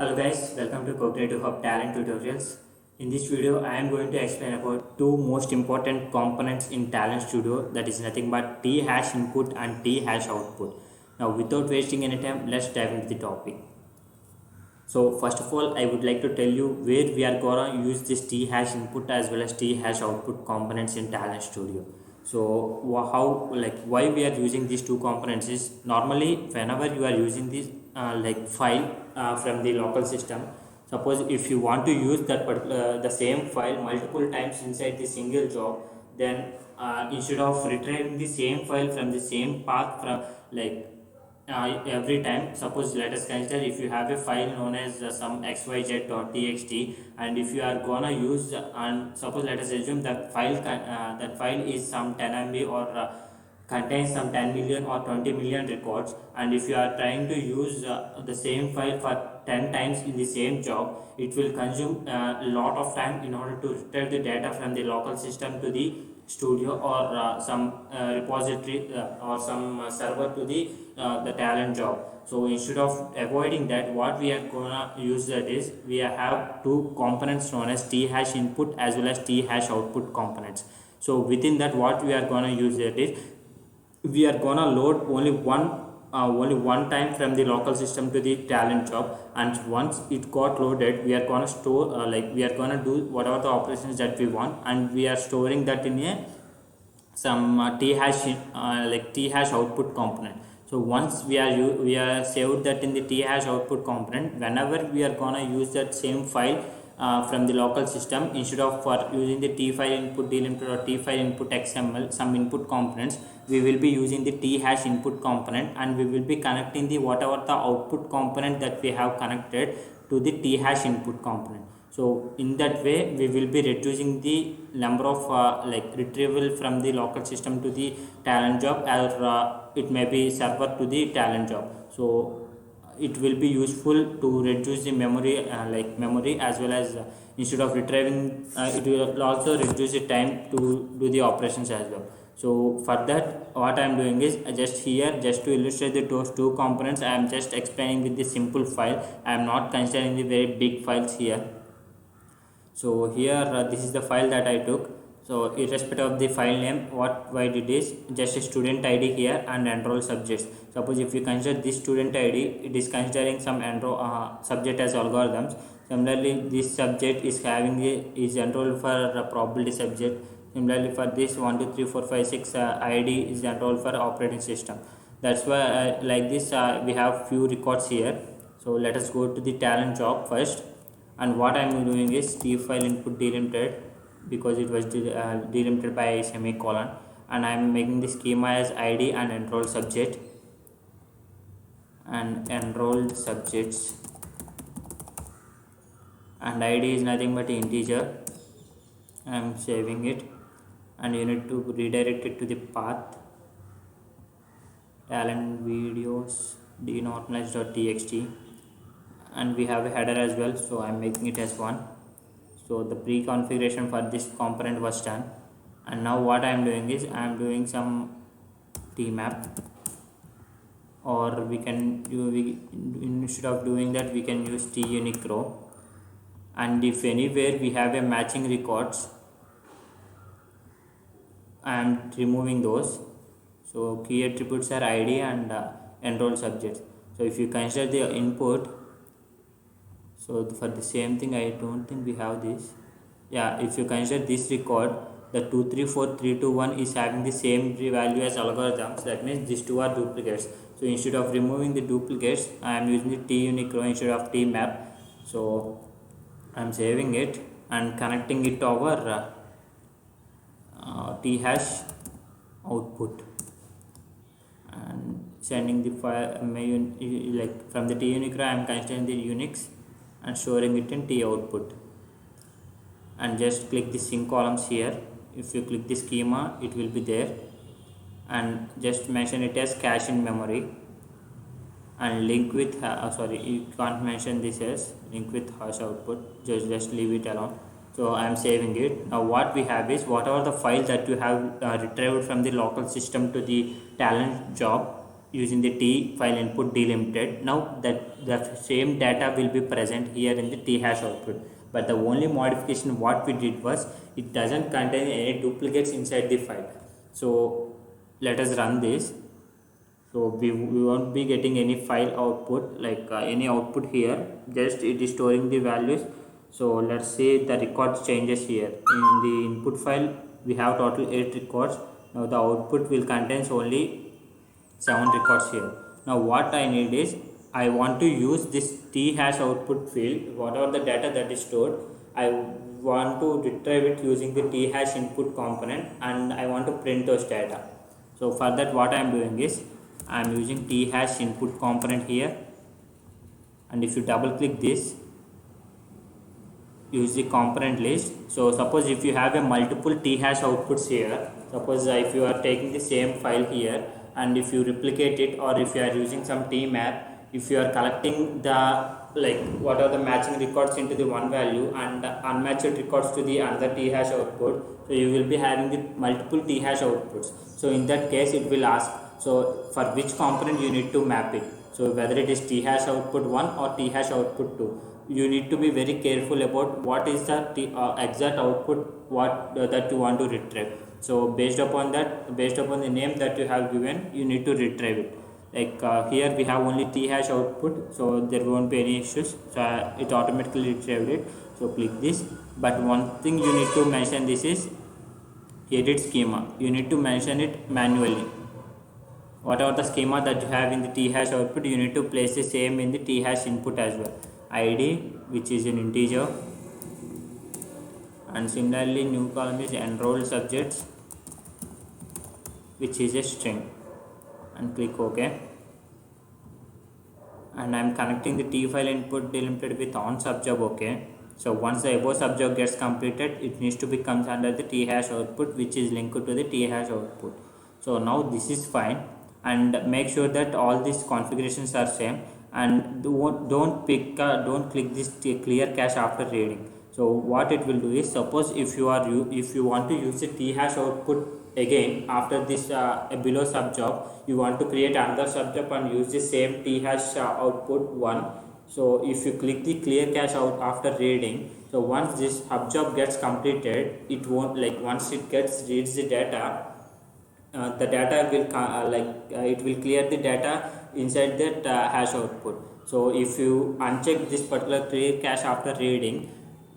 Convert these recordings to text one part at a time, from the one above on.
Hello guys, welcome to Cognitive Hub Talent Tutorials. In this video, I am going to explain about two most important components in Talent Studio, that is nothing but T hash input and T hash output. Now without wasting any time, let's dive into the topic. So first of all, I would like to tell you where we are gonna use this T hash input as well as T hash output components in Talent Studio. So how, like, why we are using these two components is normally whenever you are using this file from the local system. Suppose if you want to use that the same file multiple times inside the single job, then instead of retrieving the same file from the same path from like every time, suppose let us consider if you have a file known as some xyz.txt, and if you are gonna use and suppose let us assume that that file is some 10 MB or contains some 10 million or 20 million records, and if you are trying to use the same file for 10 times in the same job, it will consume a lot of time in order to retrieve the data from the local system to the studio or some repository or some server to the talent job. So instead of avoiding that, what we are gonna use that is we have two components known as T hash input as well as T hash output components. So within that, what we are gonna use that is we are gonna load only one time from the local system to the talent job, and once it got loaded, we are gonna store we are gonna do whatever the operations that we want, and we are storing that in a some t hash t hash output component. So once we are saved that in the t hash output component, whenever we are gonna use that same file from the local system, instead of for using the t file input delimited or t file input xml some input components, we will be using the t hash input component, and we will be connecting the whatever the output component that we have connected to the t hash input component. So in that way, we will be reducing the number of retrieval from the local system to the talent job, or it may be server to the talent job. So it will be useful to reduce the memory as well as instead of retrieving, it will also reduce the time to do the operations as well. So for that, what I am doing is just to illustrate those two components, I am just explaining with the simple file. I am not considering the very big files here. So here this is the file that I took. So irrespective of the file name, what I did is just a student ID here and enroll subjects. Suppose if you consider this student ID, it is considering some enroll subject as algorithms. Similarly, this subject is is enrolled for a probability subject. Similarly, for this 1 2 3 4 5 6 ID is enrolled for operating system. That's why like this we have few records here. So let us go to the talent job first, and what I am doing is t file input delimited, because it was delimited by a semicolon, and I am making the schema as id and enrolled subject and enrolled subjects, and id is nothing but integer. I am saving it, and you need to redirect it to the path talent videos denormalized.txt, and we have a header as well, so I'm making it as 1. So the pre-configuration for this component was done, and now what I'm doing is I'm doing some tmap, or we can instead of doing that, we can use tunique row, and if anywhere we have a matching records, I am removing those. So key attributes are id and enrolled subjects. So if you consider the input, so for the same thing, I don't think we have this. Yeah, if you consider this record, the 234321 is having the same value as algorithms. That means these two are duplicates. So instead of removing the duplicates, I am using the tunique row instead of tmap. So I am saving it and connecting it over t hash output, and sending the file from the tunique row. I am considering the Unix and storing it in t output, and just click the sync columns here. If you click the schema, it will be there, and just mention it as cache in memory, and link with you can't mention this as link with hash output, just leave it alone. So I am saving it. Now what we have is whatever the file that you have retrieved from the local system to the talent job, using the T file input delimited. Now that the same data will be present here in the T hash output, but the only modification what we did was it doesn't contain any duplicates inside the file. So let us run this. So we won't be getting any file output, like any output here, just it is storing the values. So let's say the records changes here. In the input file we have total 8 records. Now the output will contains only 7 records here. Now what I need is, I want to use this T hash output field, whatever the data that is stored, I want to retrieve it using the T hash input component, and I want to print those data. So for that what I am doing is, I am using T hash input component here, and if you double click this, use the component list. So suppose if you have a multiple T hash outputs here, suppose if you are taking the same file here, and if you replicate it, or if you are using some T map, if you are collecting the what are the matching records into the one value and unmatched records to the another T hash output, so you will be having the multiple T hash outputs. So in that case it will ask, so for which component you need to map it. So whether it is T hash output 1 or T hash output 2, you need to be very careful about what is the exact output that you want to retrieve. So based upon that, based upon the name that you have given, you need to retrieve it. Here we have only T hash output, so there won't be any issues. So it automatically retrieved it. So click this. But one thing you need to mention, this is edit schema. You need to mention it manually. Whatever the schema that you have in the T hash output, you need to place the same in the T hash input as well. ID, which is an integer, and similarly new column is enrolled subjects, which is a string, and click OK. And I am connecting the T file input delimited with on subjob OK. So once the above subjob gets completed, it needs to comes under the T hash output, which is linked to the T hash output. So now this is fine, and make sure that all these configurations are same, and don't click this clear cache after reading. So what it will do is, suppose if you want to use the T hash output again after this below subjob, you want to create another subjob and use the same T hash output 1. So if you click the clear cache out after reading, so once this subjob gets completed, it won't, once it reads the data, the data will it will clear the data inside that hash output. So if you uncheck this particular clear cache after reading,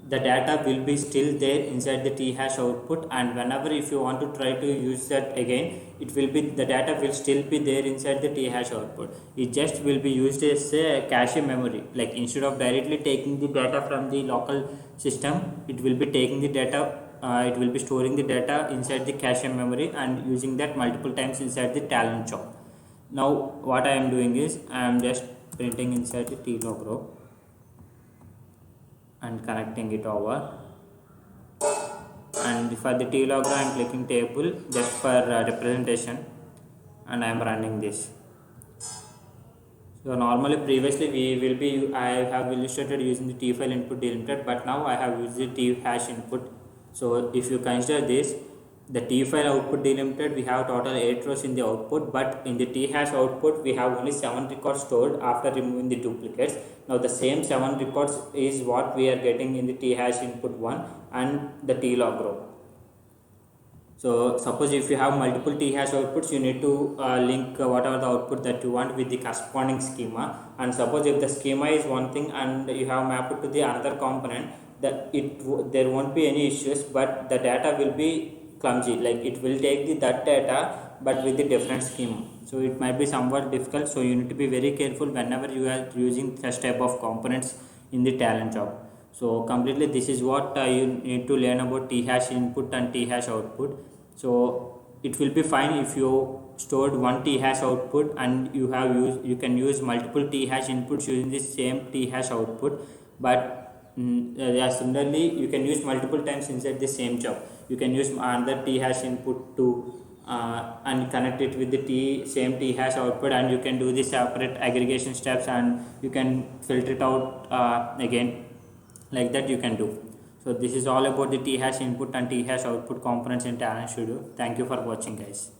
the data will be still there inside the T hash output, and whenever if you want to try to use that again, the data will still be there inside the T hash output. It just will be used as a cache memory. Instead of directly taking the data from the local system, it will be taking the data, it will be storing the data inside the cache memory and using that multiple times inside the talent job. Now what I am doing is, I am just printing inside the tlog row and connecting it over, and for the tlog row I am clicking table just for representation, and I am running this. So normally previously I have illustrated using the T file input delimited, but now I have used the T hash input. So if you consider this, the T file output delimited, we have total 8 rows in the output, but in the T hash output we have only 7 records stored after removing the duplicates. Now the same 7 records is what we are getting in the T hash input 1 and the tlog row. So suppose if you have multiple T hash outputs, you need to link whatever the output that you want with the corresponding schema. And suppose if the schema is one thing and you have mapped it to the another component, there won't be any issues, but the data will be clumsy. It will take that data but with the different schema. So it might be somewhat difficult. So you need to be very careful whenever you are using such type of components in the talent job. So completely this is what you need to learn about T hash input and T hash output. So it will be fine if you stored one T hash output and you can use multiple T hash inputs using the same T hash output, but similarly you can use multiple times inside the same job. You can use another T hash input to and connect it with the same T hash output, and you can do the separate aggregation steps and you can filter it out again. Like that you can do. So this is all about the T hash input and T hash output components in Talent Studio. Thank you for watching, guys.